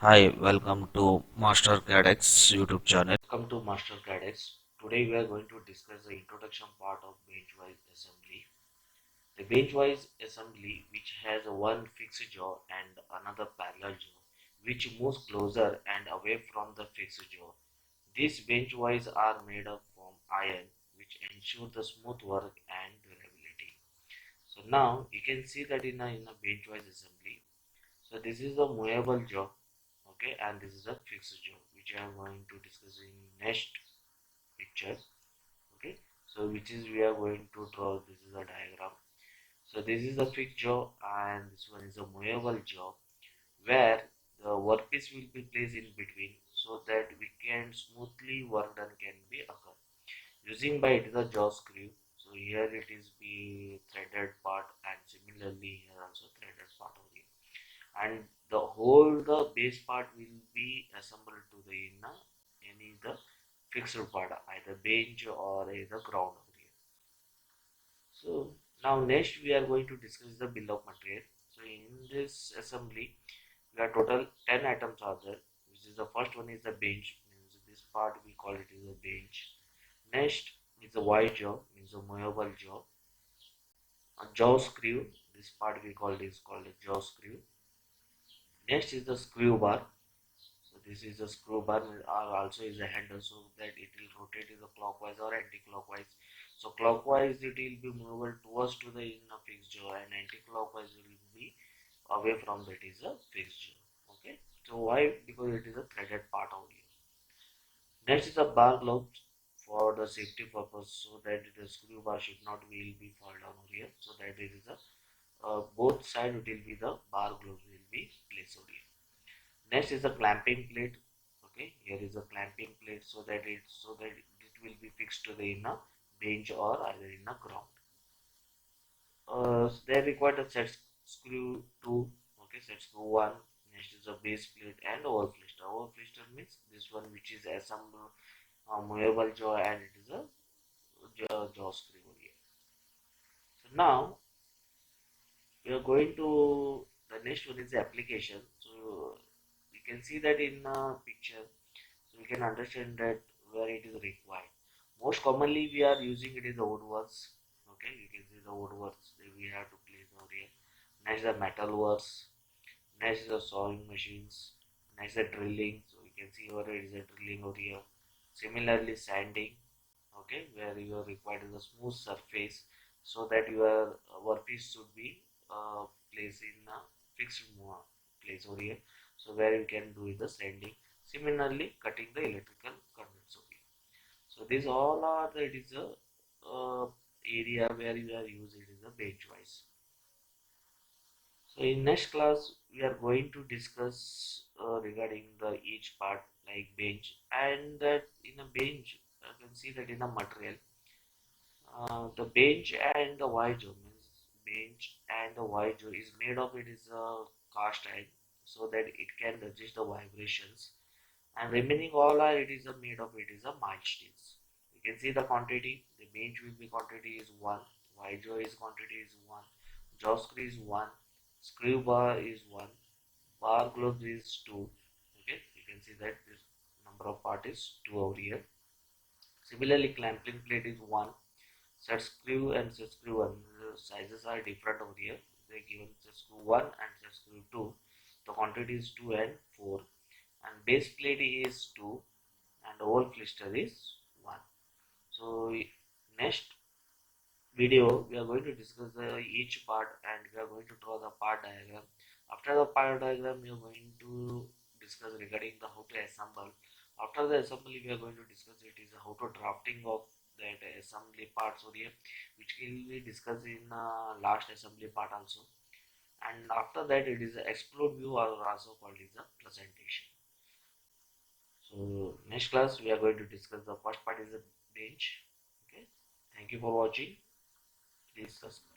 Hi, welcome to MasterCadx YouTube channel. Welcome to MasterCadx. Today we are going to discuss the introduction part of bench-wise assembly. The bench-wise assembly, which has one fixed jaw and another parallel jaw, which moves closer and away from the fixed jaw. These bench-wise are made up from iron, which ensure the smooth work and durability. So now you can see that in a bench-wise assembly. So this is a movable jaw, okay, and this is a fixed jaw, which I am going to discuss in next picture. Okay, so which is we are going to draw. This is a diagram. So this is a fixed jaw and this one is a movable jaw, where the workpiece will be placed in between so that we can smoothly work done can be occur using by it is a jaw screw. So here it is the threaded part, and similarly here also threaded part only, and the base part will be assembled to the any the fixed part, either bench or either ground over here. So now next we are going to discuss the bill of material. So in this assembly we are total 10 items are there, which is the first one is the bench, means this part we call it is a bench. Next is the wide jaw, means a movable jaw. A jaw screw, this part we call is called a jaw screw. Next is the screw bar. So this is a screw bar, or also is a handle, so that it will rotate either clockwise or anti-clockwise. So clockwise it will be movable towards to the in a fixed jaw, and anti-clockwise it will be away from that is a fixed jaw. Okay. So why? Because it is a threaded part only. Next is a bar gloves for the safety purpose, so that the screw bar should not will be fall down over here. So that there is a both side it will be the bar gloves will be placed over here. Next is a clamping plate. Okay, here is a clamping plate so that it will be fixed to the inner bench or either in a ground. They require a set screw two. Okay, set screw one. Next is a base plate and overflister. Overflister means this one which is assemble movable jaw, and it is a jaw screw here. So now we are going to the next one is the application. So you can see that in a picture, so we can understand that where it is required. Most commonly we are using it is the woodworks. Okay, you can see the woodworks that we have to place over here. Next the metal works. Next is the sewing machines. Next the drilling. So you can see over it is a drilling over here. Similarly sanding. Okay, where you are required is a smooth surface so that your workpiece should be placed in a fixed place over here. So where you can do the sanding. Similarly, cutting the electrical conduits over here. So these all are the, it is a area where you are using it is a bench wise. So in next class we are going to discuss regarding the each part like bench, and that in a bench you can see that in a material the bench and the wide jaw, means bench and the wide jaw is made of it is a cast iron, so that it can resist the vibrations, and remaining all are it is a made of it is a mild steels. You can see the quantity. The bench will be quantity is 1, wide jaw is quantity is 1, jaw screw is 1, screw bar is 1, bar gloves is 2. Okay, you can see that this number of part is 2 over here. Similarly, clamping plate is 1. Set screw and set screw 1, the sizes are different over here. They given set screw 1 and set screw 2. The quantity is 2 and 4. And base plate is 2 and whole blister is 1. So next video we are going to discuss each part, and we are going to draw the part diagram. After the part diagram we are going to discuss regarding the how to assemble. After the assembly we are going to discuss it is how to drafting of that assembly parts over here, which will be discussed in last assembly part also. And after that it is a explode view, or also called is a presentation. So next class we are going to discuss the first part is the bench. Okay, thank you for watching. Please subscribe.